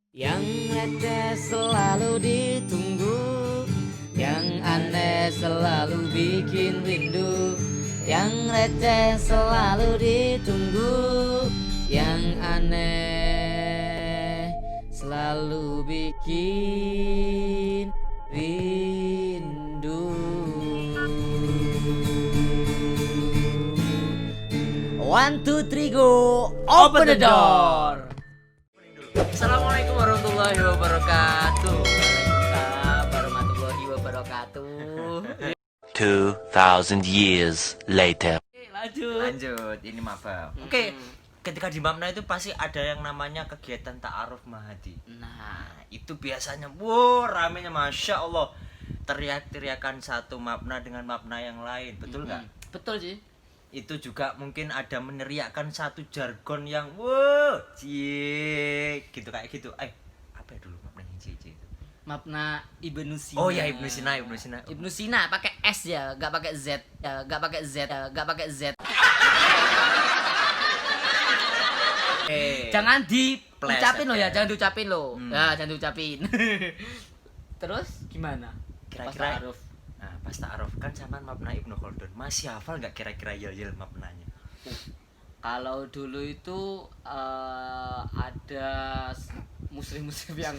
Yang receh selalu ditunggu, yang aneh selalu bikin rindu. Yang receh selalu ditunggu, yang aneh selalu bikin rindu. 1, 2, 3, go! Open the door! Assalamualaikum warahmatullahi wabarakatuh. Waalaikumsalam warahmatullahi wabarakatuh. 2000 years later. Lanjut, ini maba. Oke, ketika di Mapna itu pasti ada yang namanya kegiatan ta'aruf mahadi. Nah, Itu biasanya, wow, ramenya Masya Allah. Teriak-teriakan satu Mapna dengan Mapna yang lain, betul nggak? betul sih. Itu juga mungkin ada meneriakkan satu jargon yang, wow, cie, gitu kayak gitu. Apa ya dulu Mapna yang cie itu? Mapna Ibnu Sina. Oh ya, Ibnu Sina. Ibnu Sina pakai S ya, nggak pakai Z, nggak pakai Z, nggak pakai Z. Jangan diucapin lo ya, jangan diucapin lo. Ya, jangan diucapin. Terus gimana? Kira-kira Pas ta'aruf. Nah, pas ta'aruf kan sama Mapna Ibnu Khaldun. Masih hafal nggak kira-kira yel-yel Mapnanya? Kalau dulu itu ada muslim-muslim yang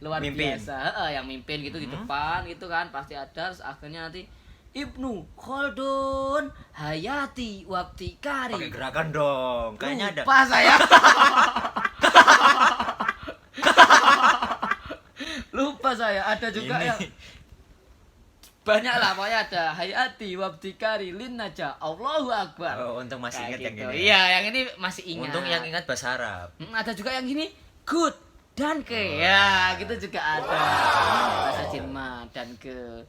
luar Mimpin. biasa, yang mimpin gitu di depan gitu kan, pasti ada. Terus akhirnya nanti Ibnu Khaldun Hayati Waqti Kari. Pakai gerakan dong. Kayaknya ada. Lupa saya. Lupa saya. Ada juga Ini. yang banyak lah, pokoknya ada Hayati Waqti Kari Lin Naja Allahu Akbar. Oh, untung masih Kayak ingat yang gitu. ini. Iya, yang ini masih ingat. Untung yang ingat bahasa Arab. Ada juga yang gini good dan ke ya gitu juga ada bahasa Jerman dan ke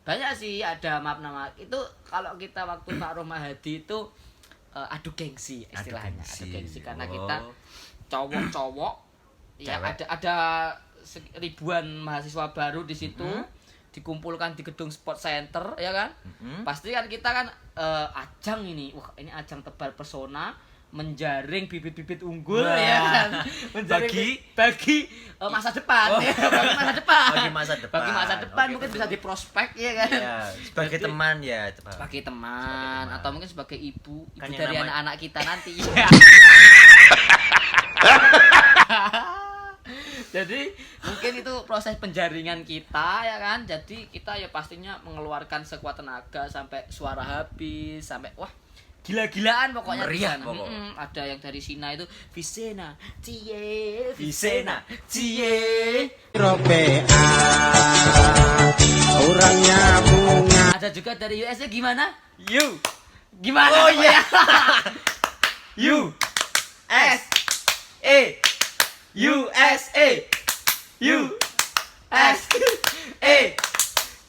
banyak sih, ada makna itu. Kalau kita waktu ta'aruf mahadi itu adu gengsi istilahnya, adu gengsi karena kita cowok-cowok ya, Cewek. ada ribuan mahasiswa baru di situ dikumpulkan di gedung sport center ya kan. Pasti kan kita kan ajang ini, wah ini ajang tebar pesona menjaring bibit-bibit unggul ya kan, bagi masa depan. Ya, bagi masa depan Bagi masa depan. Oke, mungkin betul. bisa diprospek ya kan. Ya, sebagai Jadi, teman ya. sebagai teman atau mungkin sebagai ibu Kan yang dari namanya- anak-anak kita nanti. Jadi mungkin itu proses penjaringan kita ya kan. Jadi kita ya pastinya mengeluarkan sekuat tenaga sampai suara habis, sampai wah gila-gilaan pokoknya di Meriah sana. pokoknya. Ada yang dari Sina itu Visena Cie Visena, cie. Orangnya bunga. Ada juga dari USA gimana? You. Gimana? Oh, iya. You S A USA. USA.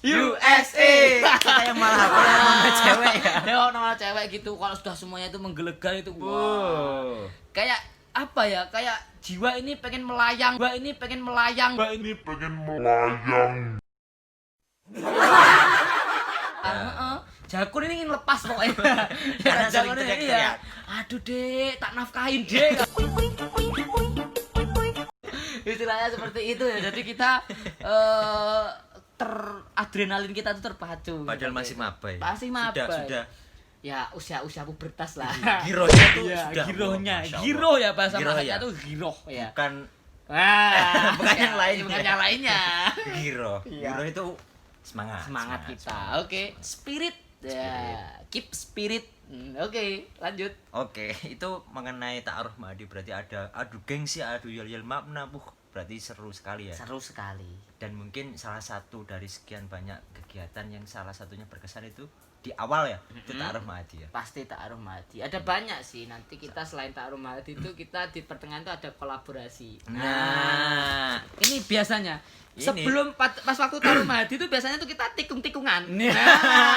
USA. Kita yang malah hafal nama cewek ya. Ya nama cewek gitu. Kalau sudah semuanya itu menggelegar itu wah. Wow. Kayak apa ya? Kayak jiwa ini pengen melayang. Jakun ini ingin lepas pokoknya. Karena sering Jakun ini, teriak-teriak. Aduh dek, tak nafkahin dek. Istilahnya seperti itu ya. Jadi kita adrenalin kita tuh terpacu. Padahal masih maba ya. Masih maba. Sudah. Ya usia pubertas lah. Girohnya tuh Iya, sudah. girohnya. Masya Allah. Giroh ya bahasa Giroh masaknya ya. tuh giroh ya. Bukan Bukan yang lainnya. Bukan yang lainnya. giro. Iya. Giro itu semangat. Semangat kita. Oke, spirit. Ya, keep spirit. Oke, lanjut. Oke, itu mengenai ta'aruf mahadi berarti ada adu gengsi, adu yel-yel Mapna. Berarti seru sekali ya. Seru sekali. Dan mungkin salah satu dari sekian banyak kegiatan yang salah satunya berkesan itu di awal ya, itu ta'aruf mahadi ya. Pasti ta'aruf mahadi. Ada banyak sih. Nanti kita selain ta'aruf mahadi itu kita di pertengahan itu ada kolaborasi. Nah, Ini biasanya Ini. sebelum pas waktu ta'aruf mahadi itu biasanya tuh kita tikung-tikungan. Nah,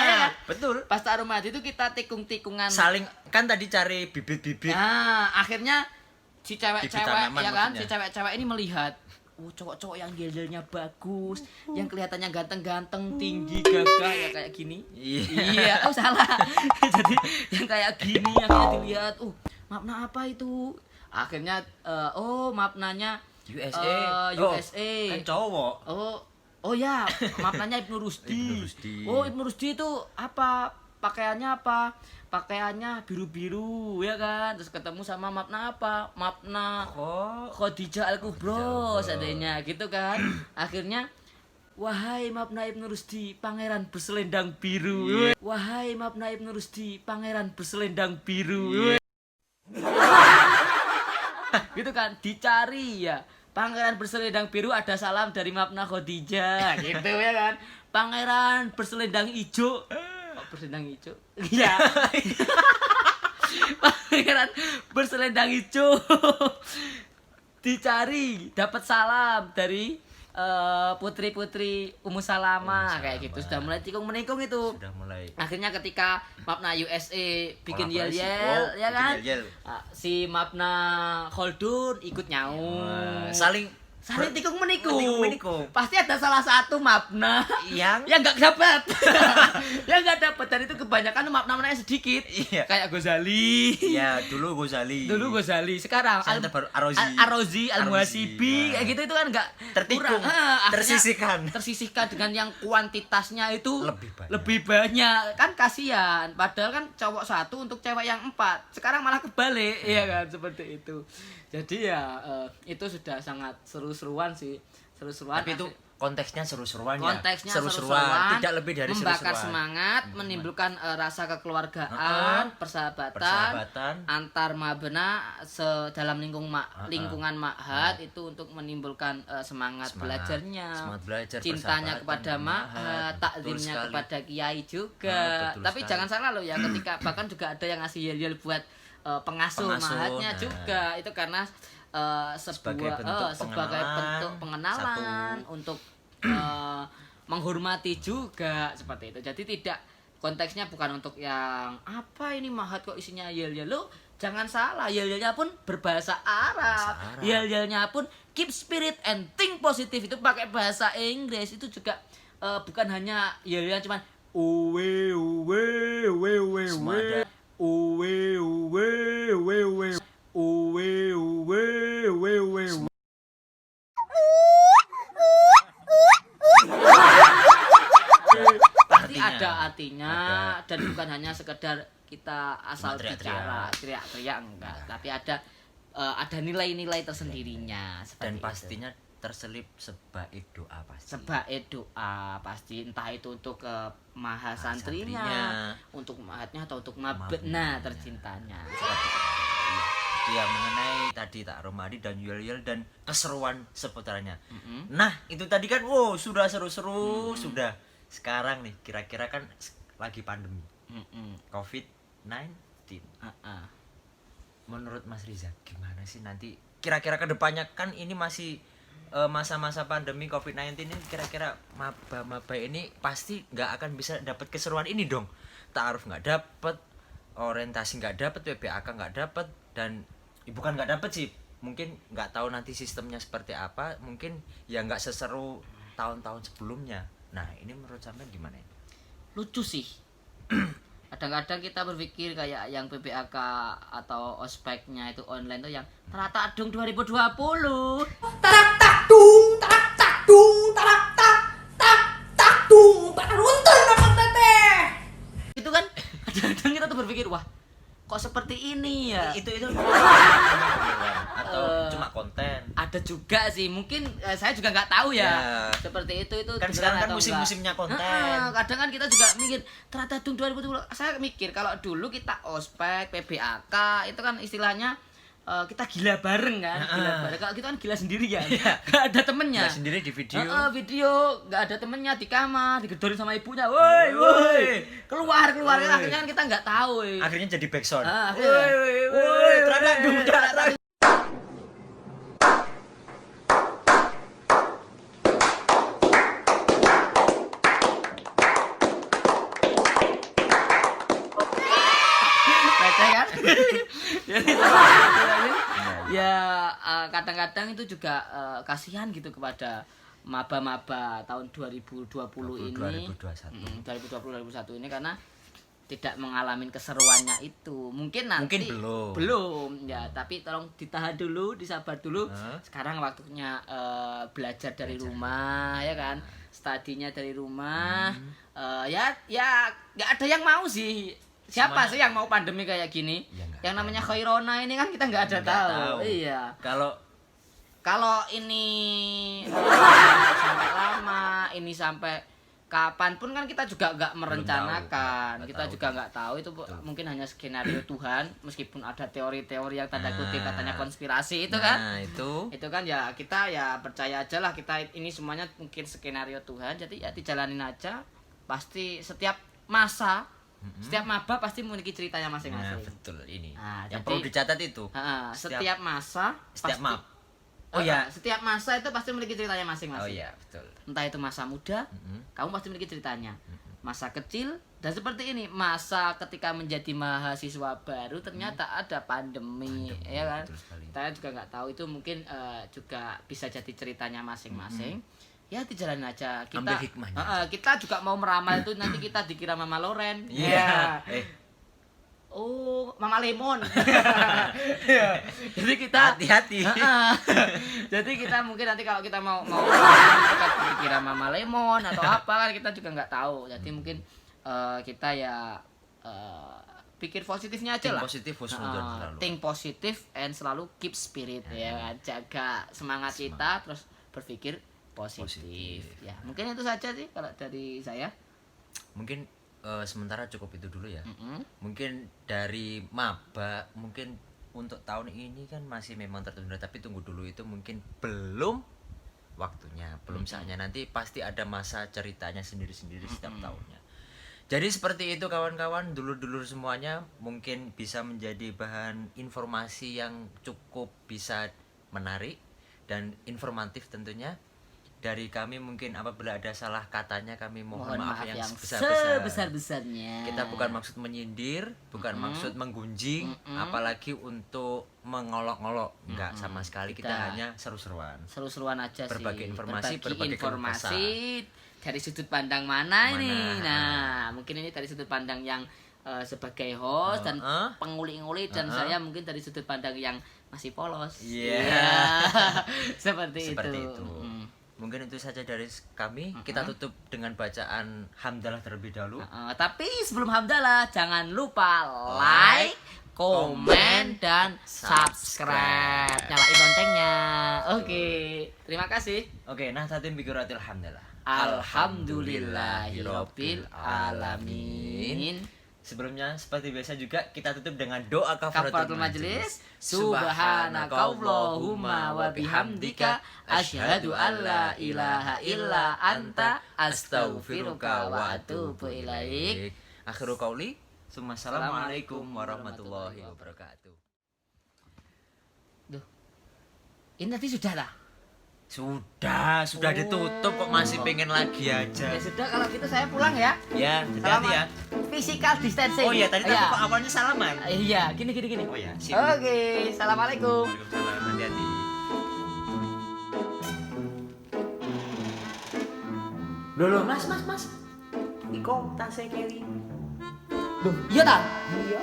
ya kan? betul. Pas ta'aruf mahadi itu kita tikung-tikungan. Saling kan tadi cari bibit-bibit. Nah, akhirnya si Bibit cewek-cewek tanaman ya kan, maksudnya. si cewek-cewek ini melihat cowok-cowok yang gel-gelnya bagus, yang kelihatannya ganteng-ganteng, tinggi, gagah ya kayak gini. Iya. Oh salah. Jadi yang kayak gini akhirnya dilihat, makna apa itu? Akhirnya maknanya USA. Kan cowok. Oh ya, maknanya Ibnu Rusdi. Ibnu Rusdi. Oh, Ibnu Rusdi itu apa? Pakaiannya apa? Pakaiannya biru-biru ya kan. Terus ketemu sama Mapna apa? Mapna Khadijah Al-Kubra seandainya gitu kan. Akhirnya wahai Mapna Ibnu Rusdi, pangeran berselendang biru. Wahai Mapna Ibnu Rusdi, pangeran berselendang biru. Gitu kan, dicari ya. Pangeran berselendang biru ada salam dari Mapna Khadijah gitu ya kan. Pangeran berselendang hijau. Berselendang hijau. Iya. Pangeran berselendang hijau. Dicari, dapat salam dari putri-putri Ummu Salamah kayak gitu. Sudah mulai tikung-menikung itu. Sudah mulai. Akhirnya ketika Mapna USA bikin Kolaborasi. yel-yel ya bikin kan. yel-yel. Si Mapna Khaldun ikut nyaung. Saling tikung-menikung. Pasti ada salah satu Mapna yang nggak dapat. Yang nggak dapat, dan itu kebanyakan Mapna-Mapna sedikit. Iya. Kayak Ghazali. Ya, dulu Ghazali. Sekarang Yang terbaru Ar-Razi, Al-Muhasibi, kayak gitu itu kan enggak tertikung, tersisihkan dengan yang kuantitasnya itu lebih banyak. Kan kasihan, padahal kan cowok satu untuk cewek yang 4. Sekarang malah kebalik, ya kan, seperti itu. Jadi ya itu sudah sangat seru-seruan sih. Tapi itu konteksnya seru-seruan ya. Konteksnya seru-seruan, tidak lebih dari membakar seru-seruan. Semangat, menimbulkan rasa kekeluargaan, persahabatan antar mabena dalam lingkungan ma'had itu untuk menimbulkan semangat belajarnya, cintanya kepada ma'had, takzimnya kepada kiai juga. Tapi jangan salah loh ya, ketika bahkan juga ada yang ngasih yel-yel buat pengasuh ma'hadnya juga. Itu karena sebagai bentuk pengenalan untuk menghormati juga seperti itu. Jadi tidak, konteksnya bukan untuk yang apa ini ma'had kok isinya yel-yel. Lo jangan salah, yel-yelnya pun berbahasa Arab. Yel-yelnya pun keep spirit and think positive, itu pakai bahasa Inggris. Itu juga bukan hanya yel-yelnya cuman uwe uwe uwe uwe uwe uwe uwe uwe uwe uwe uwe uwe uwe. Pasti ada artinya, dan bukan hanya sekedar kita asal bicara teriak-teriak, enggak, tapi ada nilai-nilai tersendirinya. Dan pastinya terselip sebaik doa pasti. Sebaik doa pasti, entah itu untuk maha santrinya, untuk ma'hadnya atau untuk mabena tercintanya. Seperti itu. Dia mengenai tadi tak Romadi dan yel-yel dan keseruan seputarannya. Nah, itu tadi kan sudah seru-seru, sudah. Sekarang nih kira-kira kan lagi pandemi. COVID-19. Menurut Mas Riza gimana sih nanti kira-kira ke depannya, kan ini masih masa-masa pandemi COVID-19 ini, kira-kira maba ini pasti nggak akan bisa dapat keseruan ini dong. Ta'aruf nggak dapat, orientasi nggak dapat, PBAK nggak dapat, dan bukan nggak dapat sih, mungkin nggak tahu nanti sistemnya seperti apa, mungkin ya nggak seseru tahun-tahun sebelumnya. Nah, ini menurut sampean gimana ini? Lucu sih. Kadang-kadang kita berpikir kayak yang PBAK atau ospeknya itu online tuh yang terata adung 2020. Tarak tak dung, tarak tak dung, tarak tak dung, runtun apa teteh? Itu kan kadang-kadang kita tuh berpikir, wah, kok seperti ini ya? Itu atau cuma konten? Ada juga sih, mungkin saya juga nggak tahu ya. Seperti itu kan sekarang kan musim-musimnya konten. Kadang kan kita juga mikir ternyata dung 2020. Saya mikir kalau dulu kita ospek PBAK itu kan istilahnya kita gila bareng kan. Gila bareng. Kalau kita kan gila sendiri kan. Gak ada temennya. Gila sendiri di video. Video gak ada temennya, di kamar digedorin sama ibunya. Woi, keluar. Akhirnya kan kita nggak tahu. Akhirnya jadi backsound. Woi, ternyata dung. Kadang-kadang itu juga kasihan gitu kepada maba-maba tahun 2020 ini. 2021 2021 ini, karena tidak mengalami keseruannya itu. Mungkin nanti Mungkin belum. belum ya, tapi tolong ditahan dulu, disabar dulu. Hah? Sekarang waktunya belajar dari rumah ya kan, studinya dari rumah. Ya nggak ada yang mau sih. Siapa Semuanya- sih yang mau pandemi kayak gini? Ya, nggak yang ada. namanya Khairona ini kan kita nggak ada Nggak tahu. Iya. Kalau ini sampai lama, ini sampai kapanpun kan kita juga nggak merencanakan, nggak kita tahu. juga nggak tahu itu mungkin hanya skenario Tuhan, meskipun ada teori-teori yang tanda kutip katanya konspirasi itu kan. Nah, itu Kan ya kita ya percaya aja lah, kita ini semuanya mungkin skenario Tuhan, jadi ya dijalanin aja. Pasti setiap masa, setiap maba pasti memiliki ceritanya nah, masing-masing. betul ini. Nah, yang jadi- perlu dicatat itu. Setiap masa setiap pasti- map. Oh ya. setiap masa itu pasti memiliki ceritanya Oh masing-masing. iya, betul. Entah itu masa muda, kamu pasti memiliki ceritanya. Masa kecil, dan seperti ini, masa ketika menjadi mahasiswa baru ternyata ada pandemi, ya kan? betul sekali. Saya juga nggak tahu itu, mungkin juga bisa jadi ceritanya masing-masing. Ya dijalanin aja. Ambil hikmahnya Kita juga mau meramal itu nanti kita dikira Mama Loren. Iya. Oh, Mama Lemon. Iya. Jadi kita Hati-hati. Jadi kita mungkin nanti kalau kita mau kita dikira Mama Lemon atau apa kan kita juga nggak tahu. Jadi mungkin kita ya pikir positifnya aja Think lah. positif, husnuzon selalu. Think positif and selalu keep spirit ya kan. Jaga semangat kita, terus berpikir positif. Ya, mungkin itu saja sih kalau dari saya. Mungkin sementara cukup itu dulu ya. Mm-mm. Mungkin dari maba, mungkin untuk tahun ini kan masih memang tertunda, tapi tunggu dulu, itu mungkin belum waktunya, belum saatnya. Nanti pasti ada masa ceritanya sendiri-sendiri setiap tahunnya. Jadi seperti itu kawan-kawan, dulur-dulur semuanya, mungkin bisa menjadi bahan informasi yang cukup bisa menarik dan informatif tentunya. Dari kami mungkin apabila ada salah katanya kami mohon maaf yang sebesar-besarnya. Kita bukan maksud menyindir, bukan maksud menggunjing, apalagi untuk mengolok-olok. Enggak, sama sekali. Kita hanya seru-seruan. Seru-seruan aja Berbagi sih. informasi, berbagi informasi dari sudut pandang mana ini. Nah, mungkin ini dari sudut pandang yang sebagai host dan pengulik-ngulik, dan saya mungkin dari sudut pandang yang masih polos. Iya. Seperti itu. Mungkin itu saja dari kami. Kita tutup dengan bacaan hamdalah terlebih dahulu. Tapi sebelum hamdalah jangan lupa like, komen, dan subscribe. Nyalain loncengnya. Oke, terima kasih. Oke, nah tatim bikuratil hamdalah. Alhamdulillahirabbil alamin. Sebelumnya seperti biasa juga kita tutup dengan doa Kafaratul majlis. Subhanakallahumma wa bihamdika asyhadu an la ilaha illa anta astaghfiruka wa atubu ilaik. Akhirul qauli, assalamualaikum warahmatullahi wabarakatuh. Duh. Ini nanti sudah lah. Sudah ditutup kok masih pengen lagi aja. Ya sudah, kalau gitu saya pulang ya. Ya, hati-hati ya. Physical distancing. Oh iya, tadi Ya. kok awalnya salaman. Iya, gini. Oh ya, sip. Oke, assalamualaikum. Waalaikumsalam, hati-hati. Loh, mas. Iko tasnya Kelly. Duh, iya tak? Iya.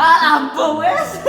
Ah, lampu wes.